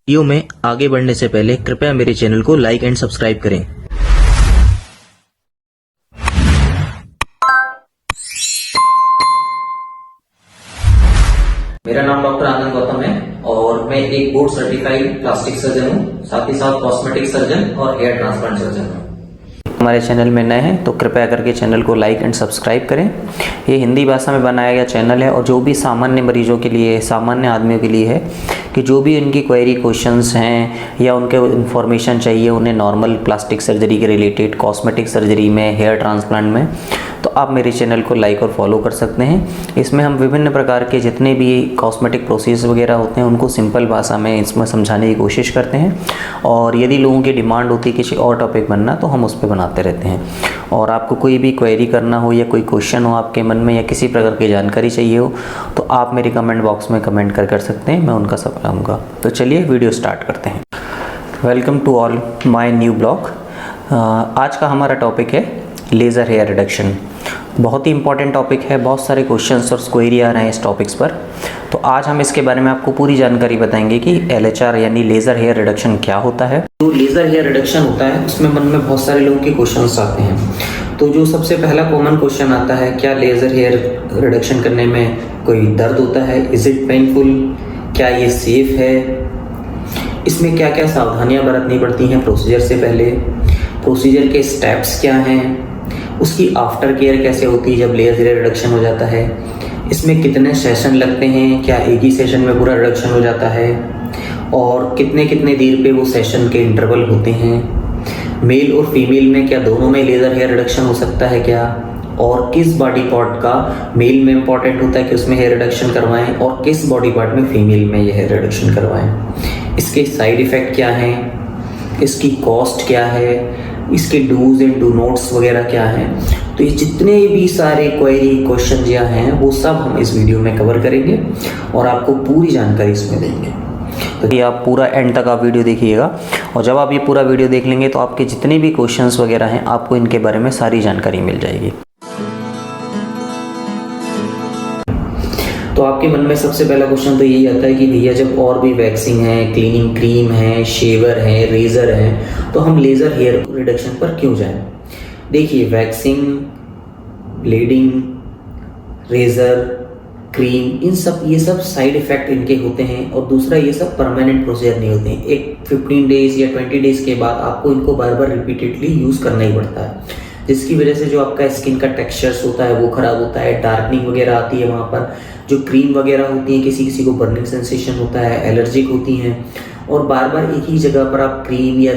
Video में आगे बढ़ने से पहले कृपया मेरे चैनल को लाइक एंड सब्सक्राइब करें। मेरा नाम डॉक्टर आनंद गौतम है और मैं एक बोर्ड सर्टिफाइड प्लास्टिक सर्जन हूँ, साथ ही साथ कॉस्मेटिक सर्जन और हेयर ट्रांसप्लांट सर्जन हूँ। हमारे चैनल में नए हैं तो कृपया करके चैनल को लाइक एंड सब्सक्राइब करें। ये हिंदी भाषा में बनाया गया चैनल है और जो भी सामान्य मरीजों के लिए, सामान्य आदमियों के लिए है कि जो भी उनकी क्वेरी क्वेश्चंस हैं या उनके इन्फॉर्मेशन चाहिए उन्हें नॉर्मल प्लास्टिक सर्जरी के रिलेटेड, कॉस्मेटिक सर्जरी में, हेयर ट्रांसप्लांट में, तो आप मेरे चैनल को लाइक और फॉलो कर सकते हैं। इसमें हम विभिन्न प्रकार के जितने भी कॉस्मेटिक प्रोसेस वगैरह होते हैं उनको सिंपल भाषा में इसमें समझाने की कोशिश करते हैं और यदि लोगों की डिमांड होती है किसी और टॉपिक बनना तो हम उस पर बनाते रहते हैं। और आपको कोई भी क्वेरी करना हो या कोई क्वेश्चन हो आपके मन में या किसी प्रकार की जानकारी चाहिए हो तो आप मेरे कमेंट बॉक्स में कमेंट कर सकते हैं, मैं उनका सब बताऊँगा। तो चलिए वीडियो स्टार्ट करते हैं। Welcome to all my new blog. आज का हमारा टॉपिक है लेज़र हेयर रिडक्शन। बहुत ही इंपॉर्टेंट टॉपिक है, बहुत सारे क्वेश्चंस और क्वेरी आ रहे हैं इस टॉपिक्स पर। तो आज हम इसके बारे में आपको पूरी जानकारी बताएंगे कि LHR यानी लेज़र हेयर रिडक्शन क्या होता है। जो लेज़र हेयर रिडक्शन होता है उसमें मन में बहुत सारे लोगों के क्वेश्चंस आते हैं। तो जो सबसे पहला कॉमन क्वेश्चन आता है, क्या लेज़र हेयर रिडक्शन करने में कोई दर्द होता है? Is it painful? क्या ये सेफ है? इसमें क्या क्या सावधानियाँ बरतनी पड़ती हैं प्रोसीजर से पहले? प्रोसीजर के स्टेप्स क्या हैं? उसकी आफ्टर केयर कैसे होती है जब लेज़र हेयर रिडक्शन हो जाता है? इसमें कितने सेशन लगते हैं? क्या एक ही सेशन में पूरा रिडक्शन हो जाता है? और कितने कितने देर पे वो सेशन के इंटरवल होते हैं? मेल और फीमेल में क्या दोनों में लेज़र हेयर रिडक्शन हो सकता है क्या? और किस बॉडी पार्ट का मेल में इम्पॉर्टेंट होता है कि उसमें हेयर रिडक्शन करवाएं और किस बॉडी पार्ट में फीमेल में ये हेयर रिडक्शन करवाएं? इसके साइड इफ़ेक्ट क्या हैं? इसकी कॉस्ट क्या है? इसके डूज एंड डू नोट्स वगैरह क्या हैं? तो ये जितने भी सारे क्वेरी क्वेश्चन जो हैं वो सब हम इस वीडियो में कवर करेंगे और आपको पूरी जानकारी इसमें देंगे। तो ये आप पूरा एंड तक आप वीडियो देखिएगा और जब आप ये पूरा वीडियो देख लेंगे तो आपके जितने भी क्वेश्चंस वगैरह हैं आपको इनके बारे में सारी जानकारी मिल जाएगी। तो आपके मन में सबसे पहला क्वेश्चन तो यही आता है कि भैया जब और भी वैक्सिंग है, क्लीनिंग क्रीम है, शेवर है, रेज़र है, तो हम लेज़र हेयर रिडक्शन पर क्यों जाएं? देखिए, वैक्सिंग, ब्लीडिंग, रेज़र, क्रीम, ये सब साइड इफ़ेक्ट इनके होते हैं और दूसरा ये सब परमानेंट प्रोसीजर नहीं होते हैं। एक 15 डेज़ या 20 डेज़ के बाद आपको इनको बार बार रिपीटेडली यूज़ करना ही पड़ता है, जिसकी वजह से जो आपका स्किन का टेक्सचर्स होता है वो ख़राब होता है, डार्कनिंग वगैरह आती है। वहाँ पर जो क्रीम वगैरह होती है किसी किसी को बर्निंग सेंसेशन होता है, एलर्जिक होती हैं और बार बार एक ही जगह पर आप क्रीम या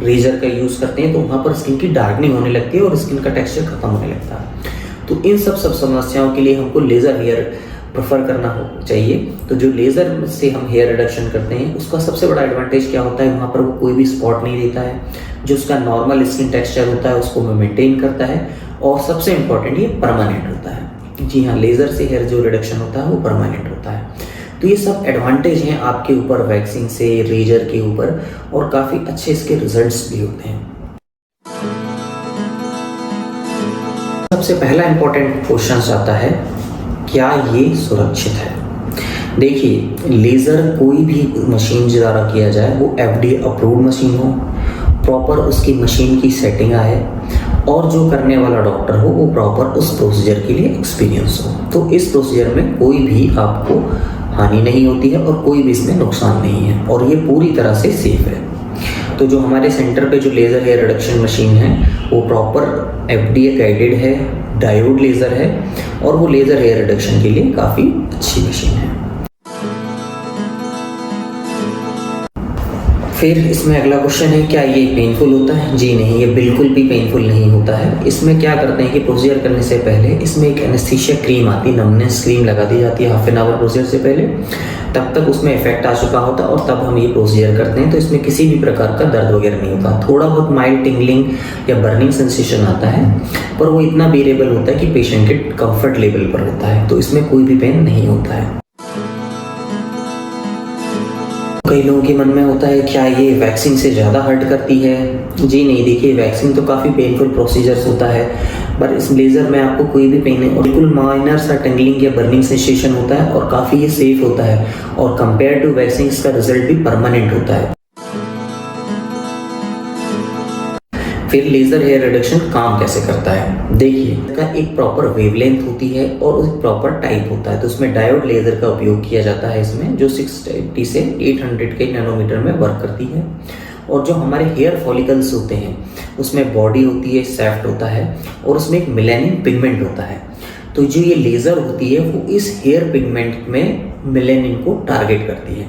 रेज़र का यूज़ करते हैं तो वहाँ पर स्किन की डार्कनिंग होने लगती है और स्किन का टेक्सचर खत्म होने लगता है। तो इन सब समस्याओं के लिए हमको लेज़र हेयर प्रेफर करना चाहिए। तो जो लेज़र से हम हेयर रिडक्शन करते हैं उसका सबसे बड़ा एडवांटेज क्या होता है, वहाँ पर वो कोई भी स्पॉट नहीं देता है, जो उसका नॉर्मल स्किन टेक्सचर होता है उसको मेंटेन करता है और सबसे इम्पॉर्टेंट ये परमानेंट होता है। जी हाँ, लेज़र से हेयर जो रिडक्शन होता है वो परमानेंट होता है। तो ये सब एडवांटेज हैं आपके ऊपर वैक्सिंग से, रेज़र के ऊपर, और काफ़ी अच्छे इसके रिजल्ट्स भी होते हैं। सबसे पहला इम्पॉर्टेंट क्वेश्चन आता है, क्या ये सुरक्षित है? देखिए, लेज़र कोई भी मशीन द्वारा किया जाए वो FDA अप्रूव्ड मशीन हो, प्रॉपर उसकी मशीन की सेटिंग आए और जो करने वाला डॉक्टर हो वो प्रॉपर उस प्रोसीजर के लिए एक्सपीरियंस हो। तो इस प्रोसीजर में कोई भी आपको हानि नहीं होती है और कोई भी इसमें नुकसान नहीं है और ये पूरी तरह से सेफ है। तो जो हमारे सेंटर पे जो लेज़र हेयर रिडक्शन मशीन है वो प्रॉपर FDA गाइडेड है, डायोड लेज़र है और वो लेज़र हेयर रिडक्शन के लिए काफ़ी अच्छी मशीन है। फिर इसमें अगला क्वेश्चन है, क्या ये पेनफुल होता है? जी नहीं, ये बिल्कुल भी पेनफुल नहीं होता है। इसमें क्या करते हैं कि प्रोसीजर करने से पहले इसमें एक एनेस्थीसिया क्रीम आती है, नमनेस क्रीम लगा दी जाती है हाफ एन आवर प्रोसीजर से पहले। तब तक उसमें इफेक्ट आ चुका होता है और तब हम ये प्रोसीजर करते हैं, तो इसमें किसी भी प्रकार का दर्द वगैरह नहीं होता। थोड़ा बहुत माइल्ड टिंगलिंग या बर्निंग सेंसेशन आता है पर वो इतना बेरेबल होता है कि पेशेंट के कंफर्ट लेवल पर होता है, तो इसमें कोई भी पेन नहीं होता है। कई लोगों के मन में होता है क्या ये वैक्सिंग से ज़्यादा हर्ट करती है? जी नहीं, देखिए वैक्सिंग तो काफ़ी पेनफुल प्रोसीजर्स होता है, पर इस लेज़र में आपको कोई भी पेन नहीं और बिल्कुल माइनर सा टिंगलिंग या बर्निंग सेंसेशन होता है और काफ़ी ये सेफ होता है और कंपेयर टू वैक्सिंग इसका रिजल्ट भी परमानेंट होता है। फिर लेज़र हेयर रिडक्शन काम कैसे करता है? देखिए, इसका एक प्रॉपर वेवलेंथ होती है और एक प्रॉपर टाइप होता है, तो उसमें डायोड लेज़र का उपयोग किया जाता है इसमें, जो 680 से 800 के नैनोमीटर में वर्क करती है। और जो हमारे हेयर फॉलिकल्स होते हैं उसमें बॉडी होती है, सैफ्ट होता है और उसमें एक मेलानिन पिगमेंट होता है। तो जो ये लेज़र होती है वो इस हेयर पिगमेंट में मेलानिन को टारगेट करती है।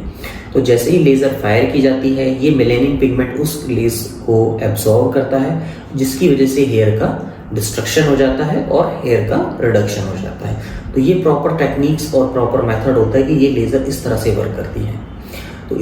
तो जैसे ही लेज़र फायर की जाती है ये मेलानिन पिगमेंट उस लेज़ को एब्जॉर्ब करता है, जिसकी वजह से हेयर का डिस्ट्रक्शन हो जाता है और हेयर का रिडक्शन हो जाता है। तो ये प्रॉपर टेक्निक्स और प्रॉपर मेथड होता है कि ये लेज़र इस तरह से वर्क करती है। तो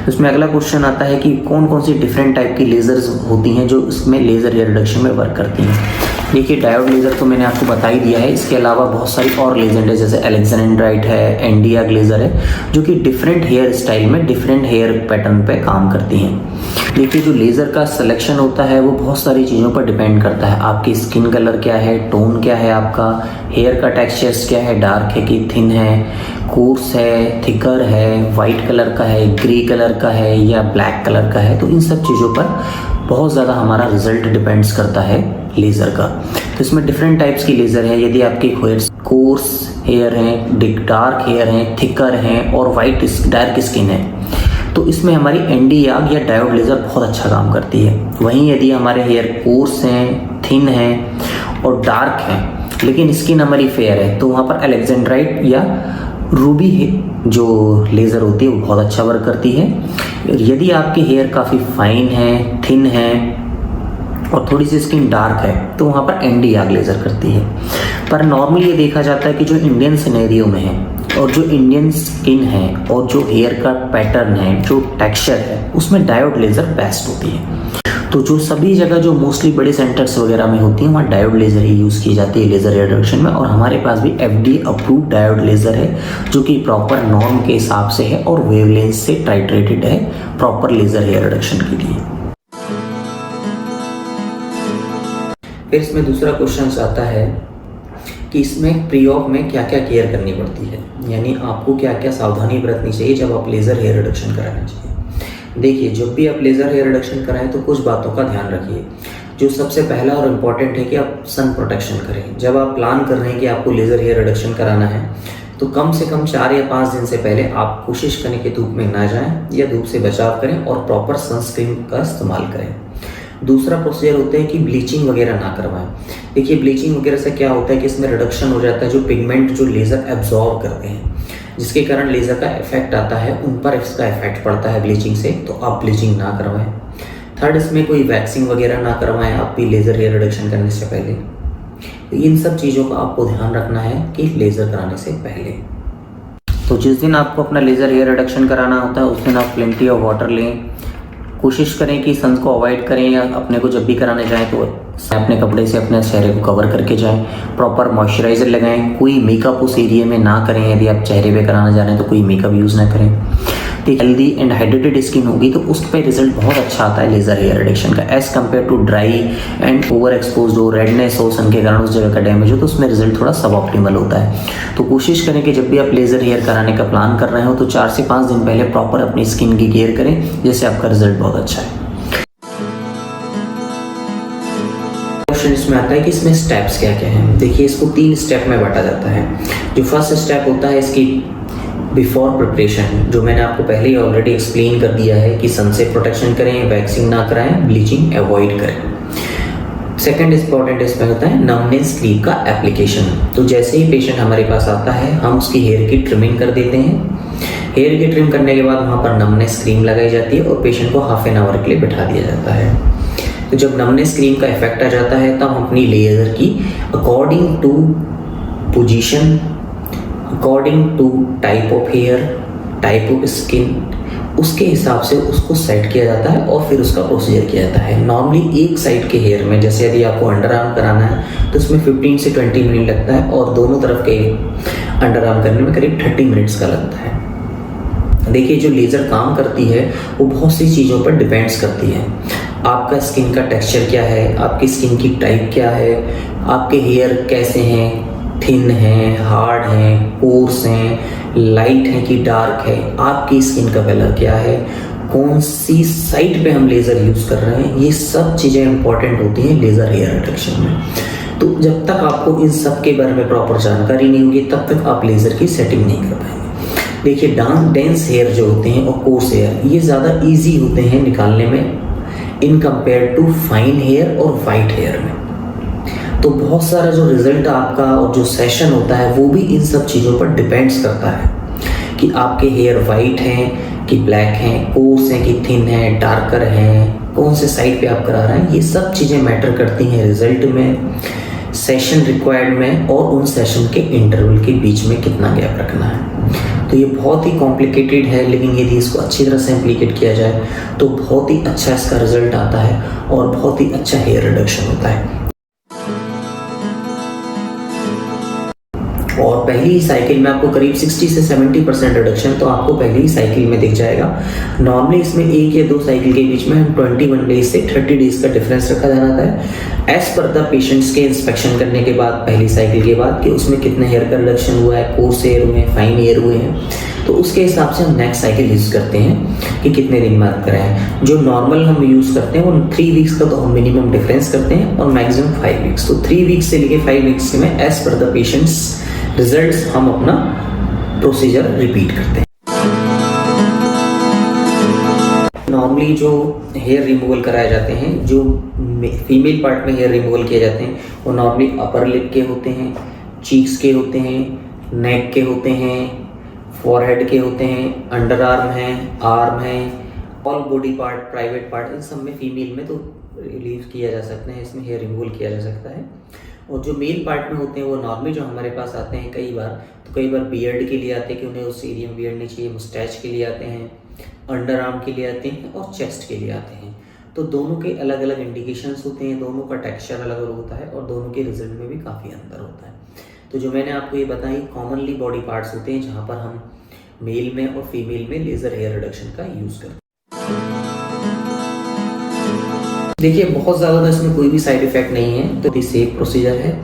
इसमें अगला क्वेश्चन आता है कि कौन कौन सी डिफरेंट टाइप की लेज़र्स होती हैं जो इसमें लेज़र हेयर रिडक्शन में वर्क करती हैं। देखिए, डायोड लेज़र तो मैंने आपको बता ही दिया है, इसके अलावा बहुत सारी और लेज़र है, जैसे अलेक्जेंड्राइट है, एनडिया लेज़र है, जो कि डिफरेंट हेयर स्टाइल में डिफरेंट हेयर पैटर्न पे काम करती हैं। देखिए, जो लेज़र का सिलेक्शन होता है वो बहुत सारी चीज़ों पर डिपेंड करता है। आपकी स्किन कलर क्या है, टोन क्या है, आपका हेयर का टेक्सचर्स क्या है, डार्क है कि थिन है, कोर्स है, थिकर है, वाइट कलर का है, ग्रे कलर का है या ब्लैक कलर का है। तो इन सब चीज़ों पर बहुत ज़्यादा हमारा रिजल्ट डिपेंड्स करता है लेज़र का। तो इसमें डिफरेंट टाइप्स की लेज़र है। यदि आपके हेयर कोर्स हेयर हैं, डार्क हेयर हैं, थिकर हैं और वाइट डार्क स्किन है, तो इसमें हमारी एनडी याग या डायोड लेज़र बहुत अच्छा काम करती है। वहीं यदि हमारे हेयर कोर्स हैं, थिन हैं और डार्क हैं लेकिन स्किन हमारी फेयर है, तो वहाँ पर अलेक्जेंड्राइट या रूबी जो लेज़र होती है वो बहुत अच्छा वर्क करती है। यदि आपके हेयर काफ़ी फाइन है, थिन है और थोड़ी सी स्किन डार्क है, तो वहाँ पर एनडी याग लेज़र करती है। पर नॉर्मली ये देखा जाता है कि जो इंडियन सिनेरियो में है और जो इंडियन स्किन है और जो हेयर का पैटर्न है, जो टेक्सचर है, उसमें डायोड लेज़र बेस्ट होती है। तो जो सभी जगह जो मोस्टली बड़े सेंटर्स वगैरह में होती हैं वहाँ डायोड लेज़र ही यूज़ की जाती है लेज़र हेयर रिडक्शन में। और हमारे पास भी FDA अप्रूव्ड डायोड लेज़र है जो कि प्रॉपर नॉर्म के हिसाब से है और वेवलेंथ से टाइट्रेटेड है प्रॉपर लेज़र हेयर रिडक्शन के लिए। फिर इसमें दूसरा क्वेश्चन आता है कि इसमें प्री ऑप में क्या क्या केयर करनी पड़ती है, यानी आपको क्या क्या सावधानी बरतनी चाहिए जब आप लेज़र हेयर रिडक्शन कराना चाहिए। देखिए, जब भी आप लेज़र हेयर रिडक्शन कराएं तो कुछ बातों का ध्यान रखिए। जो सबसे पहला और इम्पॉर्टेंट है कि आप सन प्रोटेक्शन करें। जब आप प्लान कर रहे हैं कि आपको लेज़र हेयर रिडक्शन कराना है तो कम से कम 4 या 5 दिन से पहले आप कोशिश करें कि धूप में ना जाएं या धूप से बचाव करें और प्रॉपर सनस्क्रीन का इस्तेमाल करें। दूसरा प्रोसीजर होता है कि ब्लीचिंग वगैरह ना करवाएं। देखिए, ब्लीचिंग वगैरह से क्या होता है कि इसमें रिडक्शन हो जाता है जो पिगमेंट जो लेज़र एब्जॉर्ब करते हैं, जिसके कारण लेज़र का इफेक्ट आता है, उन पर इसका इफेक्ट पड़ता है ब्लीचिंग से, तो आप ब्लीचिंग ना करवाएं। थर्ड, इसमें कोई वैक्सिंग वगैरह ना करवाएं आप भी लेज़र हेयर रिडक्शन करने से पहले। तो इन सब चीज़ों का आपको ध्यान रखना है कि लेज़र कराने से पहले। तो जिस दिन आपको अपना लेज़र हेयर रिडक्शन कराना होता है उस दिन आप प्लेंटी ऑफ वाटर लें। कोशिश करें कि सन को अवॉइड करें या अपने को जब भी कराने जाएं तो अपने कपड़े से अपने चेहरे को कवर करके जाएं। प्रॉपर मॉइस्चराइज़र लगाएं। कोई मेकअप उस एरिया में ना करें। यदि आप चेहरे पे कराना जा रहे हैं तो कोई मेकअप यूज़ ना करें। ठीक, हेल्दी एंड हाइड्रेटेड स्किन होगी तो उस पर रिजल्ट बहुत अच्छा आता है लेज़र हेयर रिडक्शन का, as compare to dry and over expose हो, रेडनेस हो, सन के कारण उस जगह का डैमेज हो, तो उसमें रिजल्ट थोड़ा सब ऑप्टिमल होता है। तो कोशिश करें कि जब भी आप लेज़र हेयर कराने का प्लान कर रहे हो तो 4 से 5 दिन पहले प्रॉपर अपनी स्किन की केयर करें, जिससे आपका रिजल्ट बहुत अच्छा है। क्वेश्चन इसमें आता है कि इसमें स्टेप्स क्या क्या हैं। देखिए, इसको 3 स्टेप में बांटा जाता है। जो फर्स्ट स्टेप होता है इसकी बिफोर प्रिपरेशन, जो मैंने आपको पहले ही ऑलरेडी एक्सप्लेन कर दिया है कि सन से प्रोटेक्शन करें, वैक्सिंग ना कराएं, ब्लीचिंग अवॉइड करें। सेकंड इंपॉर्टेंट इसमें होता है नमनेस क्रीम का एप्लीकेशन। तो जैसे ही पेशेंट हमारे पास आता है हम उसकी हेयर की ट्रिमिंग कर देते हैं। हेयर की ट्रिम करने के बाद वहाँ पर नमनेस क्रीम लगाई जाती है और पेशेंट को हाफ एन आवर के लिए बिठा दिया जाता है। तो जब नमनेस क्रीम का इफेक्ट आ जाता है तब हम अपनी लेज़र की according to position, according to type of hair, type of skin, उसके हिसाब से उसको सेट किया जाता है और फिर उसका प्रोसीजर किया जाता है। नॉर्मली एक साइड के हेयर में, जैसे यदि आपको अंडर आर्म कराना है तो उसमें 15 से 20 मिनट लगता है और दोनों तरफ के अंडर आर्म करने में करीब 30 मिनट्स का लगता है। देखिए जो लेज़र काम करती है वो बहुत सी चीज़ों पर डिपेंड्स करती है। आपका स्किन का टेक्सचर क्या है, आपकी स्किन की टाइप क्या है, आपके हेयर कैसे हैं, थिन हैं, हार्ड हैं, कोर्स हैं, लाइट है कि डार्क है, आपकी स्किन का कलर क्या है, कौन सी साइट पे हम लेज़र यूज़ कर रहे हैं, ये सब चीज़ें इंपॉर्टेंट होती हैं लेज़र हेयर रिडक्शन में। तो जब तक आपको इन सब के बारे में प्रॉपर जानकारी नहीं होगी तब तक आप लेज़र की सेटिंग नहीं कर पाएंगे। देखिए डेंस हेयर जो होते हैं और कोर्स हेयर ये ज़्यादा इजी होते हैं निकालने में in compare to fine hair और वाइट हेयर में। तो बहुत सारा जो रिजल्ट आपका और जो सेशन होता है वो भी इन सब चीज़ों पर डिपेंड्स करता है कि आपके हेयर वाइट हैं कि ब्लैक हैं, कोर्स हैं कि थिन हैं, डार्कर हैं, कौन से साइड पे आप करा रहे हैं, ये सब चीज़ें मैटर करती हैं रिजल्ट में, सेशन रिक्वायर्ड में और उन सेशन के इंटरवल के बीच में कितना गैप रखना है। तो ये बहुत ही कॉम्प्लिकेटेड है, लेकिन यदि इसको अच्छी तरह से इम्प्लीकेट किया जाए तो बहुत ही अच्छा इसका रिजल्ट आता है और बहुत ही अच्छा हेयर रिडक्शन होता है। और पहली ही साइकिल में आपको करीब 60 से 70% रिडक्शन तो आपको पहली ही साइकिल में दिख जाएगा। नॉर्मली इसमें 1 या 2 साइकिल के बीच में 21 डेज से 30 डेज का डिफरेंस रखा जाता है एज पर द पेशेंट्स के इंस्पेक्शन करने के बाद, पहली साइकिल के बाद कि उसमें कितने हेयर का रिडक्शन हुआ है, कोर्स हेयर हुए हैं, फाइन हेयर हुए हैं, तो उसके हिसाब से हम नेक्स्ट साइकिल यूज़ करते हैं कि कितने दिन में आप कराएं। जो नॉर्मल हम यूज़ करते हैं वो 3 वीक्स का तो हम मिनिमम डिफरेंस करते हैं और मैक्सिमम 5 वीक्स। तो 3 वीक्स से लेके 5 वीक्स में as per the patients results हम अपना प्रोसीजर रिपीट करते हैं। नॉर्मली जो हेयर रिमूवल कराए जाते हैं, जो फीमेल पार्ट में हेयर रिमूवल किए जाते हैं वो नॉर्मली अपर लिप के होते हैं, चीक्स के होते हैं, नेक के होते हैं, फॉरहेड के होते हैं, अंडर आर्म है, आर्म है, all body part, private part, इन सब में फीमेल में तो रिलीव किया जा सकते हैं, इसमें हेयर रिमूवल किया जा सकता है। और जो मेल पार्ट में होते हैं वो नॉर्मली जो हमारे पास आते हैं कई बार बियर्ड के लिए आते हैं कि उन्हें उस एरिया में बियर्ड नहीं चाहिए, मुस्टैच के लिए आते हैं, अंडर आर्म के लिए आते हैं और चेस्ट के लिए आते हैं। तो दोनों के अलग अलग इंडिकेशंस होते हैं, दोनों का टेक्सचर अलग अलग होता है और दोनों के रिजल्ट में भी काफ़ी अंतर होता है। तो जो मैंने आपको ये बताई कॉमनली बॉडी पार्ट्स होते हैं जहाँ पर हम मेल में और फीमेल में लेज़र हेयर रिडक्शन का यूज़ करते हैं। देखिए बहुत ज़्यादा तो इसमें कोई भी साइड इफेक्ट नहीं है, तो ये सेफ प्रोसीजर है।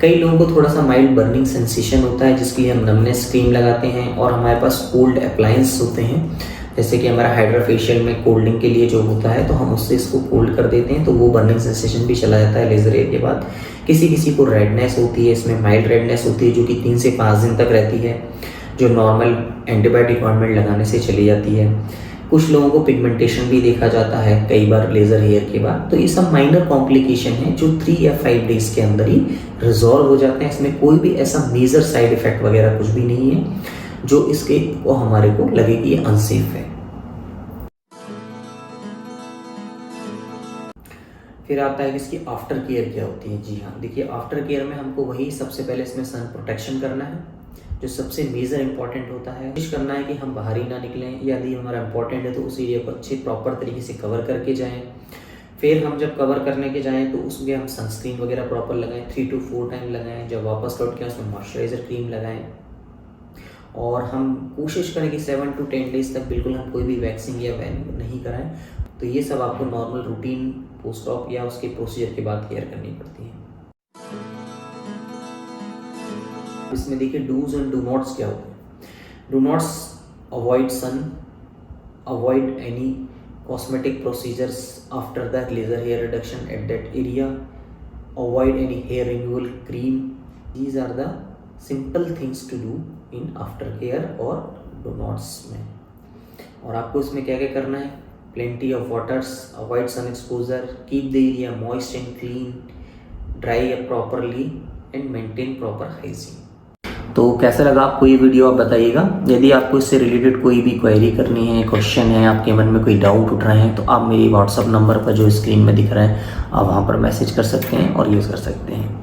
कई लोगों को थोड़ा सा माइल्ड बर्निंग सेंसेशन होता है जिसके लिए हम नमनेस क्रीम लगाते हैं और हमारे पास कोल्ड अप्लायंस होते हैं, जैसे कि हमारा हाइड्रा फेशियल में कोल्डिंग के लिए जो होता है तो हम उससे इसको कोल्ड कर देते हैं तो वो बर्निंग सेंसेशन भी चला जाता है लेज़र हेयर के बाद। किसी को रेडनेस होती है, इसमें माइल्ड रेडनेस होती है जो कि 3 से 5 दिन तक रहती है, जो नॉर्मल एंटीबायोटिक ऑइंटमेंट लगाने से चली जाती है। कुछ लोगों को पिगमेंटेशन भी देखा जाता है कई बार लेज़र हेयर के बाद। तो ये सब माइनर कॉम्प्लिकेशन है जो 3 या 5 डेज के अंदर ही रिजॉल्व हो जाते हैं। इसमें कोई भी ऐसा मेजर साइड इफेक्ट वगैरह कुछ भी नहीं है जो इसके वो हमारे को लगे कि ये अनसेफ है। फिर आता है कि इसकी आफ्टर केयर क्या होती है। जी हाँ, देखिए आफ्टर केयर में हमको वही सबसे पहले इसमें सन प्रोटेक्शन करना है जो सबसे मेजर इंपॉर्टेंट होता है। कोशिश करना है कि हम बाहर ही ना निकलें, यदि हमारा इंपॉर्टेंट है तो उस एरिया को अच्छे प्रॉपर तरीके से कवर करके जाएं। फिर हम जब कवर करने के जाएं तो उसमें हम सनस्क्रीन वगैरह प्रॉपर लगाएं, 3 to 4 टाइम लगाएं। जब वापस लौट के उसमें मॉइस्चराइजर क्रीम लगाएं और हम कोशिश करें कि 7 to 10 डेज तक बिल्कुल हम कोई भी वैक्सिंग या वैन नहीं कराएं। तो ये सब आपको नॉर्मल रूटीन पोस्ट ऑप या उसके प्रोसीजर के बाद केयर करनी पड़ती है। इसमें देखिए डूज एंड डू नॉट्स क्या होते हैं। Do nots: avoid sun, avoid any cosmetic procedures after the laser hair reduction at that area, avoid any hair removal cream. These are the simple things to do in after care और do nots में। और आपको इसमें क्या क्या करना है: plenty of waters, avoid sun exposure, keep the area moist and clean, dry up properly and maintain proper hygiene. तो कैसा लगा आपको ये वीडियो आप बताइएगा। यदि आपको इससे रिलेटेड कोई भी क्वेरी करनी है, क्वेश्चन है, आपके मन में कोई डाउट उठ रहे हैं तो आप मेरे व्हाट्सअप नंबर पर जो स्क्रीन में दिख रहा है आप वहाँ पर मैसेज कर सकते हैं और यूज़ कर सकते हैं।